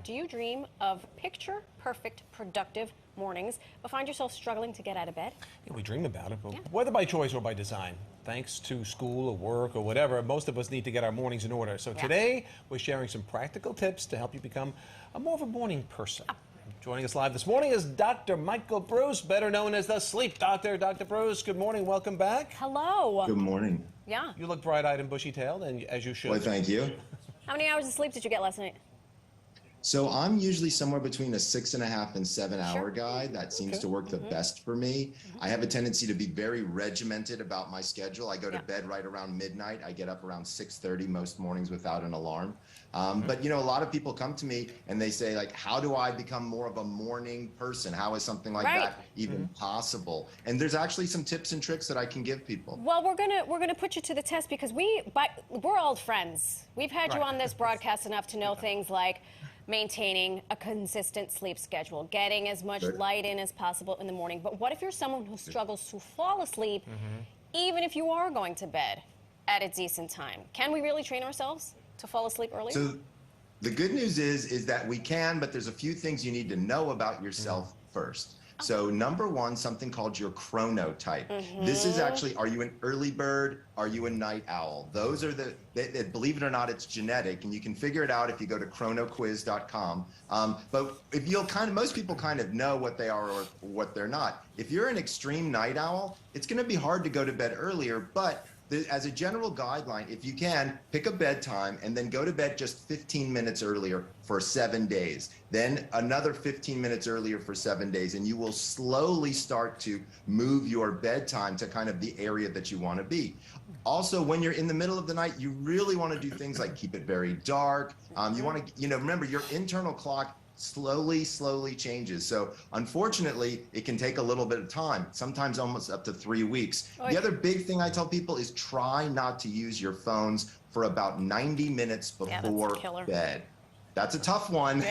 Do you dream of picture-perfect, productive mornings, but find yourself struggling to get out of bed? Yeah, we dream about it, but whether by choice or by design, thanks to school or work or whatever, most of us need to get our mornings in order. So today, we're sharing some practical tips to help you become more of a morning person. Joining us live this morning is Dr. Michael Breus, better known as the Sleep Doctor. Dr. Breus, good morning. Welcome back. Hello. Good morning. Yeah. You look bright-eyed and bushy-tailed, and as you should. Well, thank you. How many hours of sleep did you get last night? So I'm usually somewhere between a 6.5 and 7 hour guy. That seems to work the best for me. I have a tendency to be very regimented about my schedule. I go to bed right around midnight. I get up around 6:30 most mornings without an alarm. But you know, a lot of people come to me and they say, like, how do I become more of a morning person? How is something like that even possible? And there's actually some tips and tricks that I can give people. Well, we're gonna put you to the test because we're old friends. We've had you on this broadcast enough to know things like maintaining a consistent sleep schedule, getting as much light in as possible in the morning. But what if you're someone who struggles to fall asleep, even if you are going to bed at a decent time? Can we really train ourselves to fall asleep earlier? So the good news is that we can, but there's a few things you need to know about yourself first. So number one, something called your chronotype. This is actually, are you an early bird? Are you a night owl? Those are believe it or not, it's genetic, and you can figure it out if you go to chronoquiz.com. But if most people kind of know what they are or what they're not. If you're an extreme night owl, it's gonna be hard to go to bed earlier, but as a general guideline, if you can, pick a bedtime and then go to bed just 15 minutes earlier for 7 days. Then another 15 minutes earlier for 7 days, and you will slowly start to move your bedtime to kind of the area that you want to be. Also, when you're in the middle of the night, you really want to do things like keep it very dark. You want to, remember your internal clock slowly changes. So unfortunately, it can take a little bit of time, sometimes almost up to 3 weeks. The other big thing I tell people is try not to use your phones for about 90 minutes before bed. That's a tough one.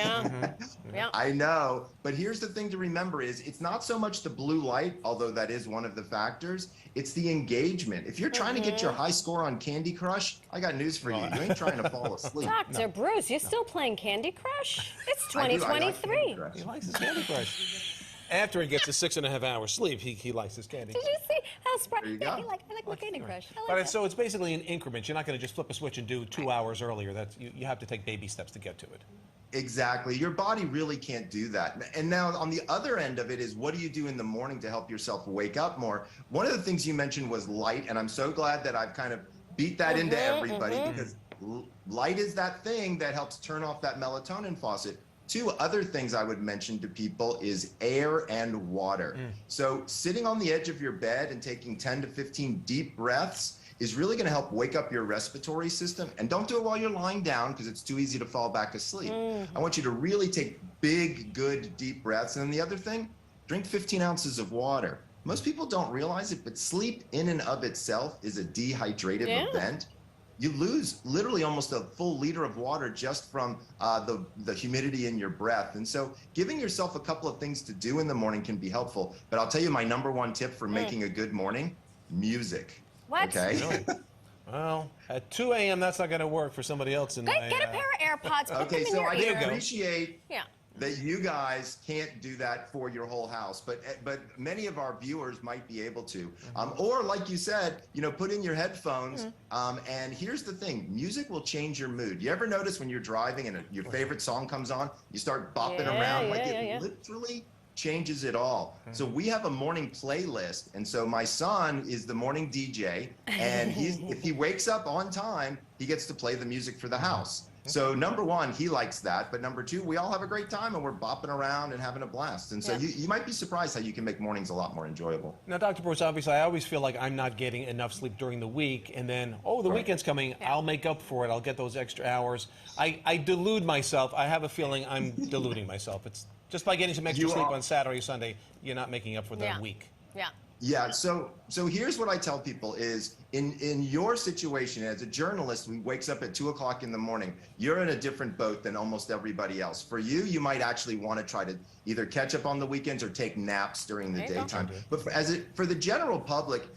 I know, but here's the thing to remember is it's not so much the blue light, although that is one of the factors, it's the engagement. If you're trying to get your high score on Candy Crush, I got news for you. You ain't trying to fall asleep. Dr. Breus, you're still playing Candy Crush? It's 2023. He likes his Candy Crush. After he gets his 6.5 hours sleep, he likes his candy. Did you see how sprite? I like my Candy Crush. So it's basically in increments. You're not going to just flip a switch and do 2 hours earlier. You have to take baby steps to get to it. Exactly. Your body really can't do that. And now on the other end of it is, what do you do in the morning to help yourself wake up more? One of the things you mentioned was light, and I'm so glad that I've kind of beat that into everybody because light is that thing that helps turn off that melatonin faucet. Two other things I would mention to people is air and water. So sitting on the edge of your bed and taking 10 to 15 deep breaths is really going to help wake up your respiratory system. And don't do it while you're lying down because it's too easy to fall back asleep. I want you to really take big, good, deep breaths. And then the other thing, drink 15 ounces of water. Most people don't realize it, but sleep in and of itself is a dehydrative event. You lose literally almost a full liter of water just from the humidity in your breath. And so giving yourself a couple of things to do in the morning can be helpful. But I'll tell you my number one tip for making a good morning, music. What? Okay. Really? Well, at 2 a.m., that's not going to work for somebody else. Get a pair of AirPods, put them in so your I ear. can appreciate that you guys can't do that for your whole house, but many of our viewers might be able to. Or like you said, put in your headphones. And here's the thing, music will change your mood. You ever notice when you're driving and your favorite song comes on, you start bopping around? It literally changes it all. So we have a morning playlist, and so my son is the morning DJ, and if he wakes up on time, he gets to play the music for the house. So number one, he likes that, but number two, we all have a great time and we're bopping around and having a blast. And so you might be surprised how you can make mornings a lot more enjoyable. Now, Dr. Breus, obviously, I always feel like I'm not getting enough sleep during the week, and then, the weekend's coming, I'll make up for it, I'll get those extra hours. I delude myself. I have a feeling I'm deluding myself. It's just by getting some extra sleep on Saturday or Sunday, you're not making up for the week. Yeah, so here's what I tell people is, in your situation as a journalist who wakes up at 2 o'clock in the morning, you're in a different boat than almost everybody else. For you, you might actually want to try to either catch up on the weekends or take naps during the daytime. But for the general public,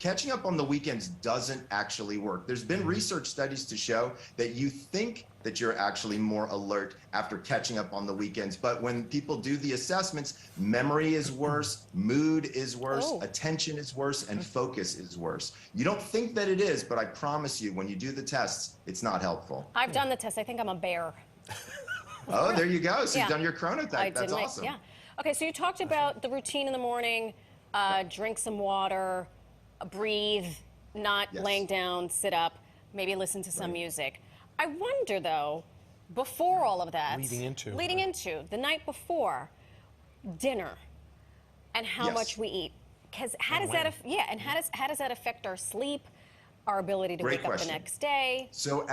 catching up on the weekends doesn't actually work. There's been research studies to show that you think that you're actually more alert after catching up on the weekends. But when people do the assessments, memory is worse, mood is worse, attention is worse, and focus is worse. You don't think that it is, but I promise you, when you do the tests, it's not helpful. I've done the test. I think I'm a bear. Oh, there you go. So you've done your chronotype. That's awesome. Yeah. Okay, so you talked about the routine in the morning, drink some water, breathe, not laying down, sit up, maybe listen to some music. I wonder, though, before all of that, leading into the night before, dinner, and how much we eat, because how does that how does that affect our sleep, our ability to wake up the next day? So,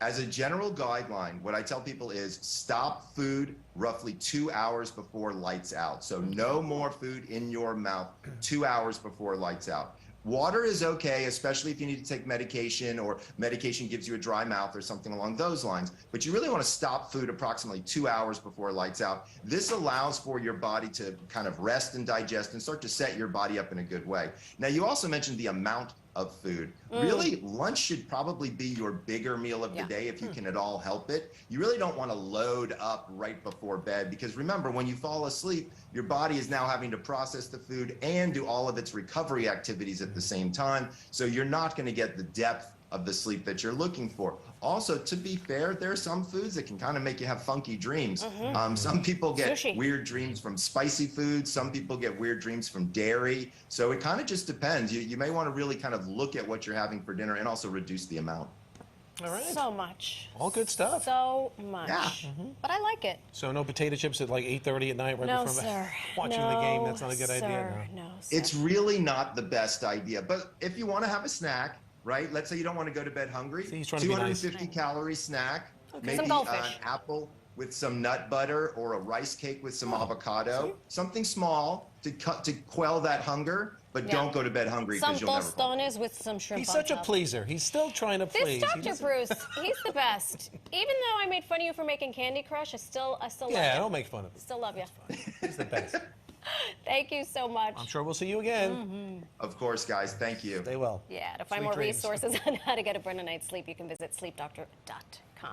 as a general guideline, what I tell people is stop food roughly 2 hours before lights out. So no more food in your mouth 2 hours before lights out. Water is okay, especially if you need to take medication or medication gives you a dry mouth or something along those lines. But you really want to stop food approximately 2 hours before lights out. This allows for your body to kind of rest and digest and start to set your body up in a good way. Now, you also mentioned the amount of food. Really, lunch should probably be your bigger meal of the day if you can at all help it. You really don't want to load up right before bed because remember, when you fall asleep, your body is now having to process the food and do all of its recovery activities at the same time. So you're not going to get the depth of the sleep that you're looking for. Also, to be fair, there are some foods that can kind of make you have funky dreams. Some people get weird dreams from spicy foods. Some people get weird dreams from dairy. So it kind of just depends. You may want to really kind of look at what you're having for dinner and also reduce the amount. All right. So much. All good stuff. So much. Yeah. But I like it. So no potato chips at like 8:30 at night right before watching the game. That's not a good idea. No, sir. It's really not the best idea. But if you want to have a snack, right? Let's say you don't want to go to bed hungry. 250 calorie snack, maybe an apple with some nut butter or a rice cake with some avocado. Something small to quell that hunger, but don't go to bed hungry because you'll never fall. Some tostones with some shrimp. He's such a pleaser. He's still trying to please. This Dr. Breus, he's the best. Even though I made fun of you for making Candy Crush, I still love you. Yeah, don't make fun of him. Still love you. He's the best. Thank you so much. I'm sure we'll see you again. Of course, guys. Thank you. Stay well. Yeah, to find more resources on how to get a better night's sleep, you can visit sleepdoctor.com.